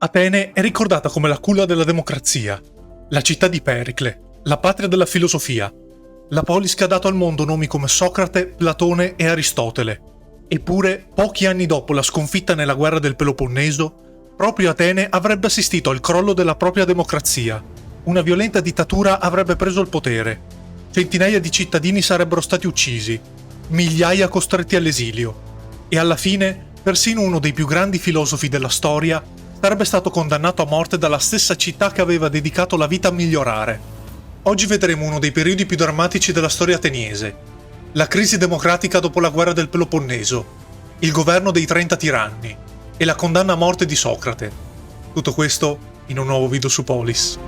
Atene è ricordata come la culla della democrazia, la città di Pericle, la patria della filosofia, la polis che ha dato al mondo nomi come Socrate, Platone e Aristotele. Eppure, pochi anni dopo la sconfitta nella guerra del Peloponneso, proprio Atene avrebbe assistito al crollo della propria democrazia. Una violenta dittatura avrebbe preso il potere. Centinaia di cittadini sarebbero stati uccisi, migliaia costretti all'esilio. E alla fine, persino uno dei più grandi filosofi della storia sarebbe stato condannato a morte dalla stessa città che aveva dedicato la vita a migliorare. Oggi vedremo uno dei periodi più drammatici della storia ateniese, la crisi democratica dopo la guerra del Peloponneso, il governo dei 30 tiranni e la condanna a morte di Socrate. Tutto questo in un nuovo video su Polis.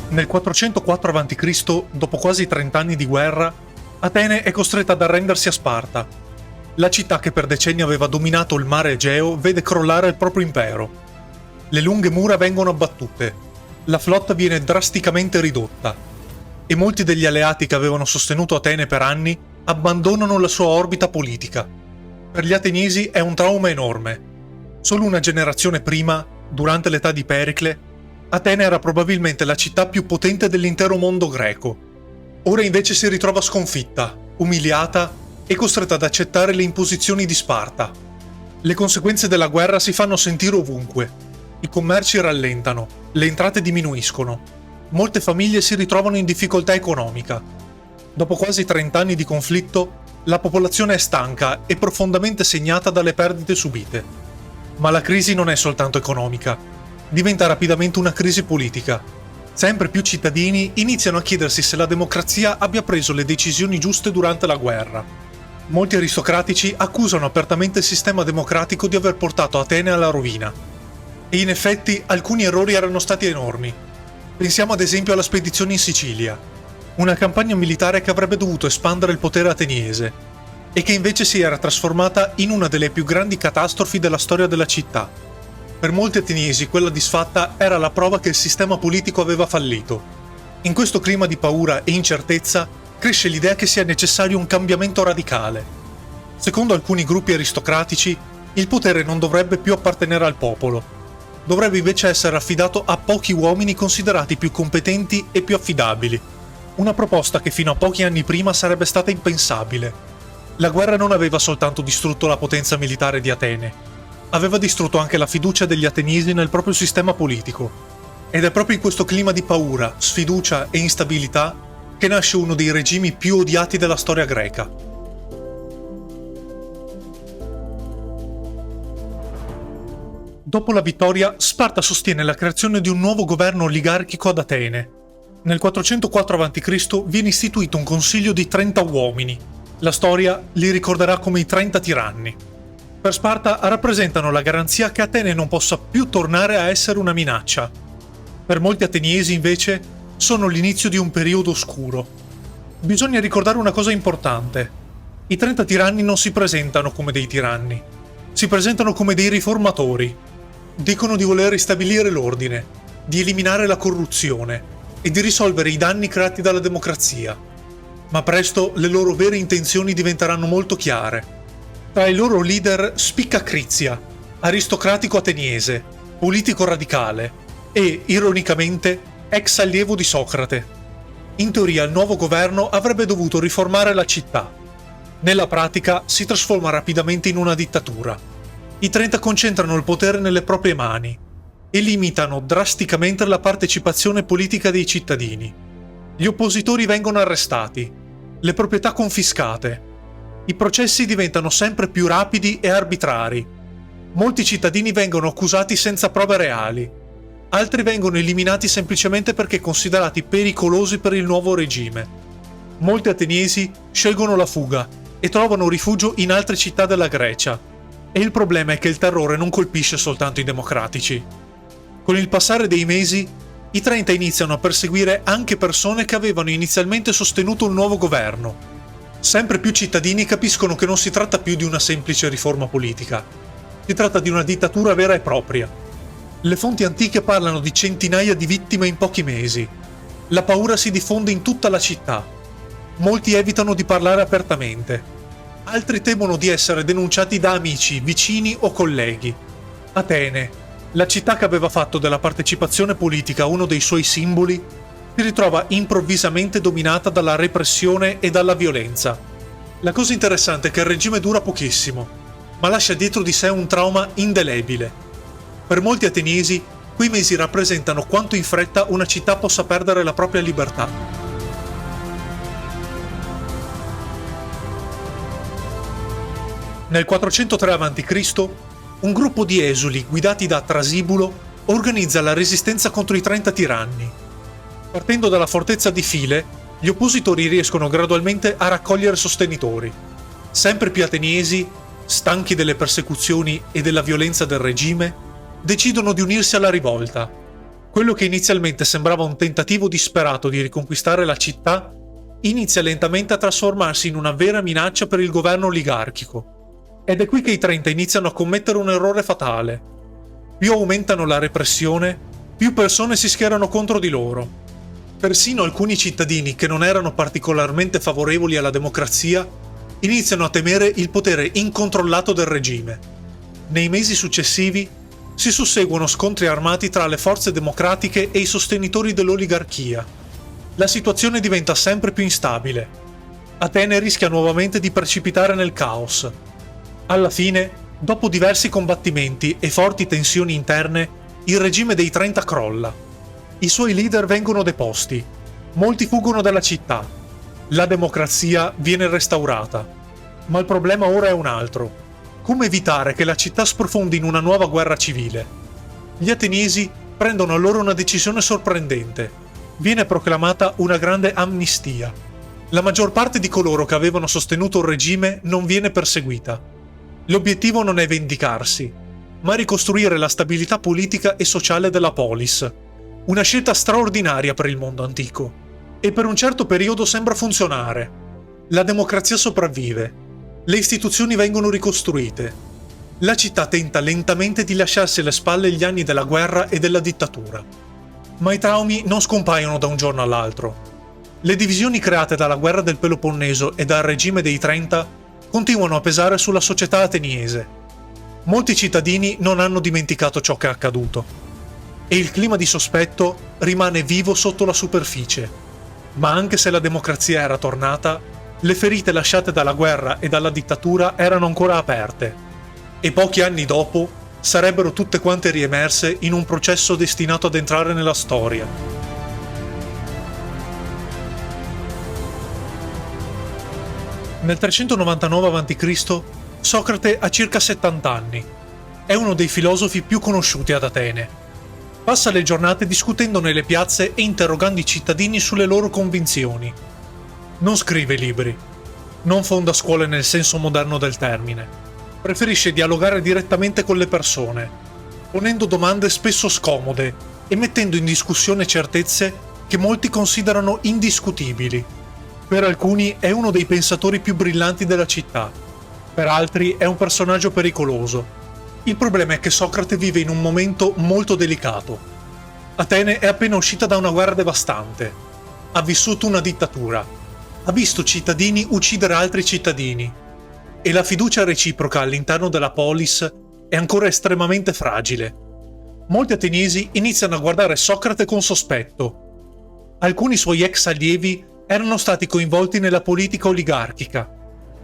Nel 404 a.C., dopo quasi 30 anni di guerra, Atene è costretta ad arrendersi a Sparta. La città che per decenni aveva dominato il mare Egeo vede crollare il proprio impero. Le lunghe mura vengono abbattute, la flotta viene drasticamente ridotta e molti degli alleati che avevano sostenuto Atene per anni abbandonano la sua orbita politica. Per gli ateniesi è un trauma enorme. Solo una generazione prima, durante l'età di Pericle, Atene era probabilmente la città più potente dell'intero mondo greco. Ora invece si ritrova sconfitta, umiliata e costretta ad accettare le imposizioni di Sparta. Le conseguenze della guerra si fanno sentire ovunque. I commerci rallentano, le entrate diminuiscono. Molte famiglie si ritrovano in difficoltà economica. Dopo quasi 30 anni di conflitto, la popolazione è stanca e profondamente segnata dalle perdite subite. Ma la crisi non è soltanto economica. Diventa rapidamente una crisi politica. Sempre più cittadini iniziano a chiedersi se la democrazia abbia preso le decisioni giuste durante la guerra. Molti aristocratici accusano apertamente il sistema democratico di aver portato Atene alla rovina. E in effetti alcuni errori erano stati enormi. Pensiamo ad esempio alla spedizione in Sicilia, una campagna militare che avrebbe dovuto espandere il potere ateniese e che invece si era trasformata in una delle più grandi catastrofi della storia della città. Per molti ateniesi quella disfatta era la prova che il sistema politico aveva fallito. In questo clima di paura e incertezza cresce l'idea che sia necessario un cambiamento radicale. Secondo alcuni gruppi aristocratici, il potere non dovrebbe più appartenere al popolo. Dovrebbe invece essere affidato a pochi uomini considerati più competenti e più affidabili. Una proposta che fino a pochi anni prima sarebbe stata impensabile. La guerra non aveva soltanto distrutto la potenza militare di Atene, aveva distrutto anche la fiducia degli ateniesi nel proprio sistema politico. Ed è proprio in questo clima di paura, sfiducia e instabilità che nasce uno dei regimi più odiati della storia greca. Dopo la vittoria, Sparta sostiene la creazione di un nuovo governo oligarchico ad Atene. Nel 404 a.C. viene istituito un consiglio di 30 uomini. La storia li ricorderà come i 30 tiranni. Per Sparta rappresentano la garanzia che Atene non possa più tornare a essere una minaccia. Per molti ateniesi, invece, sono l'inizio di un periodo oscuro. Bisogna ricordare una cosa importante. I 30 tiranni non si presentano come dei tiranni. Si presentano come dei riformatori. Dicono di voler ristabilire l'ordine, di eliminare la corruzione e di risolvere i danni creati dalla democrazia. Ma presto le loro vere intenzioni diventeranno molto chiare. Tra i loro leader spicca Crizia, aristocratico ateniese, politico radicale e, ironicamente, ex allievo di Socrate. In teoria il nuovo governo avrebbe dovuto riformare la città. Nella pratica si trasforma rapidamente in una dittatura. I 30 concentrano il potere nelle proprie mani e limitano drasticamente la partecipazione politica dei cittadini. Gli oppositori vengono arrestati, le proprietà confiscate. I processi diventano sempre più rapidi e arbitrari. Molti cittadini vengono accusati senza prove reali. Altri vengono eliminati semplicemente perché considerati pericolosi per il nuovo regime. Molti ateniesi scelgono la fuga e trovano rifugio in altre città della Grecia. E il problema è che il terrore non colpisce soltanto i democratici. Con il passare dei mesi, i 30 iniziano a perseguire anche persone che avevano inizialmente sostenuto un nuovo governo. Sempre più cittadini capiscono che non si tratta più di una semplice riforma politica. Si tratta di una dittatura vera e propria. Le fonti antiche parlano di centinaia di vittime in pochi mesi. La paura si diffonde in tutta la città. Molti evitano di parlare apertamente. Altri temono di essere denunciati da amici, vicini o colleghi. Atene, la città che aveva fatto della partecipazione politica uno dei suoi simboli, si ritrova improvvisamente dominata dalla repressione e dalla violenza. La cosa interessante è che il regime dura pochissimo, ma lascia dietro di sé un trauma indelebile. Per molti ateniesi, quei mesi rappresentano quanto in fretta una città possa perdere la propria libertà. Nel 403 a.C., un gruppo di esuli guidati da Trasibulo organizza la resistenza contro i 30 tiranni. Partendo dalla fortezza di File, gli oppositori riescono gradualmente a raccogliere sostenitori. Sempre più ateniesi, stanchi delle persecuzioni e della violenza del regime, decidono di unirsi alla rivolta. Quello che inizialmente sembrava un tentativo disperato di riconquistare la città inizia lentamente a trasformarsi in una vera minaccia per il governo oligarchico. Ed è qui che i 30 iniziano a commettere un errore fatale. Più aumentano la repressione, più persone si schierano contro di loro. Persino alcuni cittadini che non erano particolarmente favorevoli alla democrazia iniziano a temere il potere incontrollato del regime. Nei mesi successivi si susseguono scontri armati tra le forze democratiche e i sostenitori dell'oligarchia. La situazione diventa sempre più instabile. Atene rischia nuovamente di precipitare nel caos. Alla fine, dopo diversi combattimenti e forti tensioni interne, il regime dei 30 crolla. I suoi leader vengono deposti. Molti fuggono dalla città. La democrazia viene restaurata. Ma il problema ora è un altro. Come evitare che la città sprofondi in una nuova guerra civile? Gli ateniesi prendono allora una decisione sorprendente. Viene proclamata una grande amnistia. La maggior parte di coloro che avevano sostenuto il regime non viene perseguita. L'obiettivo non è vendicarsi, ma ricostruire la stabilità politica e sociale della polis. Una scelta straordinaria per il mondo antico. E per un certo periodo sembra funzionare. La democrazia sopravvive. Le istituzioni vengono ricostruite. La città tenta lentamente di lasciarsi alle spalle gli anni della guerra e della dittatura. Ma i traumi non scompaiono da un giorno all'altro. Le divisioni create dalla guerra del Peloponneso e dal regime dei 30 continuano a pesare sulla società ateniese. Molti cittadini non hanno dimenticato ciò che è accaduto. E il clima di sospetto rimane vivo sotto la superficie. Ma anche se la democrazia era tornata, le ferite lasciate dalla guerra e dalla dittatura erano ancora aperte. E pochi anni dopo sarebbero tutte quante riemerse in un processo destinato ad entrare nella storia. Nel 399 a.C., Socrate ha circa 70 anni. È uno dei filosofi più conosciuti ad Atene. Passa le giornate discutendo nelle piazze e interrogando i cittadini sulle loro convinzioni. Non scrive libri. Non fonda scuole nel senso moderno del termine. Preferisce dialogare direttamente con le persone, ponendo domande spesso scomode e mettendo in discussione certezze che molti considerano indiscutibili. Per alcuni è uno dei pensatori più brillanti della città, per altri è un personaggio pericoloso. Il problema è che Socrate vive in un momento molto delicato. Atene è appena uscita da una guerra devastante. Ha vissuto una dittatura. Ha visto cittadini uccidere altri cittadini. E la fiducia reciproca all'interno della polis è ancora estremamente fragile. Molti ateniesi iniziano a guardare Socrate con sospetto. Alcuni suoi ex allievi erano stati coinvolti nella politica oligarchica.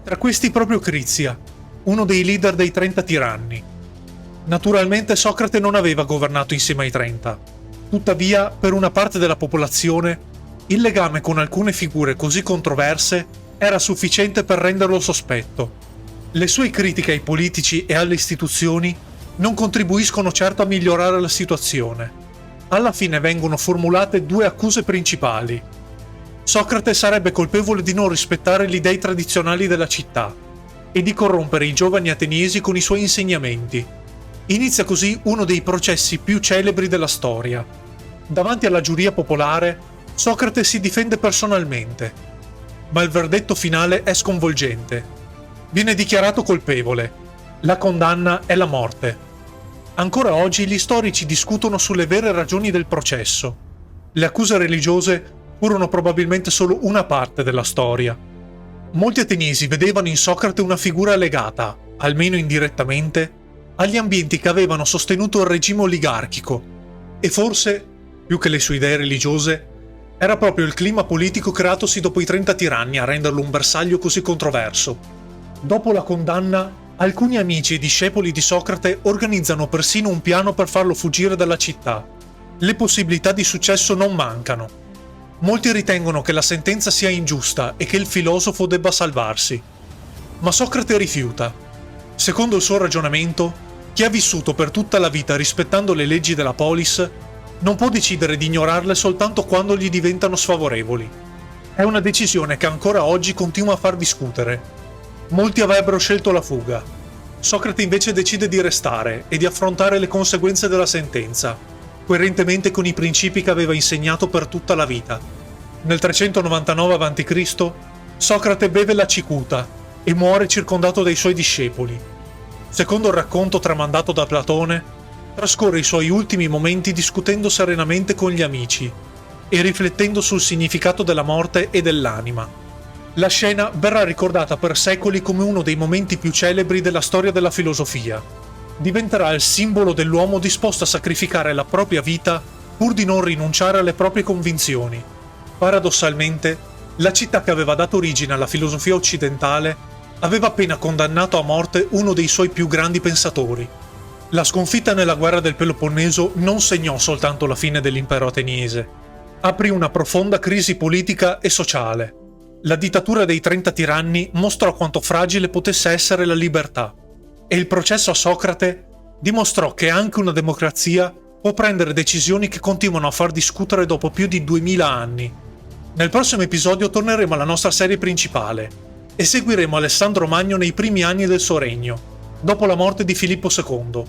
Tra questi proprio Crizia, uno dei leader dei 30 tiranni. Naturalmente Socrate non aveva governato insieme ai 30. Tuttavia, per una parte della popolazione, il legame con alcune figure così controverse era sufficiente per renderlo sospetto. Le sue critiche ai politici e alle istituzioni non contribuiscono certo a migliorare la situazione. Alla fine vengono formulate due accuse principali. Socrate sarebbe colpevole di non rispettare gli dei tradizionali della città e di corrompere i giovani ateniesi con i suoi insegnamenti. Inizia così uno dei processi più celebri della storia. Davanti alla giuria popolare, Socrate si difende personalmente, ma il verdetto finale è sconvolgente. Viene dichiarato colpevole. La condanna è la morte. Ancora oggi gli storici discutono sulle vere ragioni del processo. Le accuse religiose furono probabilmente solo una parte della storia. Molti ateniesi vedevano in Socrate una figura legata, almeno indirettamente, agli ambienti che avevano sostenuto il regime oligarchico, e forse, più che le sue idee religiose, era proprio il clima politico creatosi dopo i 30 tiranni a renderlo un bersaglio così controverso. Dopo la condanna, alcuni amici e discepoli di Socrate organizzano persino un piano per farlo fuggire dalla città. Le possibilità di successo non mancano. Molti ritengono che la sentenza sia ingiusta e che il filosofo debba salvarsi. Ma Socrate rifiuta. Secondo il suo ragionamento, chi ha vissuto per tutta la vita rispettando le leggi della polis non può decidere di ignorarle soltanto quando gli diventano sfavorevoli. È una decisione che ancora oggi continua a far discutere. Molti avrebbero scelto la fuga. Socrate invece decide di restare e di affrontare le conseguenze della sentenza, coerentemente con i principi che aveva insegnato per tutta la vita. Nel 399 a.C., Socrate beve la cicuta e muore circondato dai suoi discepoli. Secondo il racconto tramandato da Platone, trascorre i suoi ultimi momenti discutendo serenamente con gli amici e riflettendo sul significato della morte e dell'anima. La scena verrà ricordata per secoli come uno dei momenti più celebri della storia della filosofia. Diventerà il simbolo dell'uomo disposto a sacrificare la propria vita pur di non rinunciare alle proprie convinzioni. Paradossalmente, la città che aveva dato origine alla filosofia occidentale aveva appena condannato a morte uno dei suoi più grandi pensatori. La sconfitta nella guerra del Peloponneso non segnò soltanto la fine dell'impero ateniese. Aprì una profonda crisi politica e sociale. La dittatura dei 30 tiranni mostrò quanto fragile potesse essere la libertà. E il processo a Socrate dimostrò che anche una democrazia può prendere decisioni che continuano a far discutere dopo più di 2000 anni. Nel prossimo episodio torneremo alla nostra serie principale e seguiremo Alessandro Magno nei primi anni del suo regno, dopo la morte di Filippo II,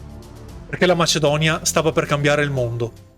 perché la Macedonia stava per cambiare il mondo.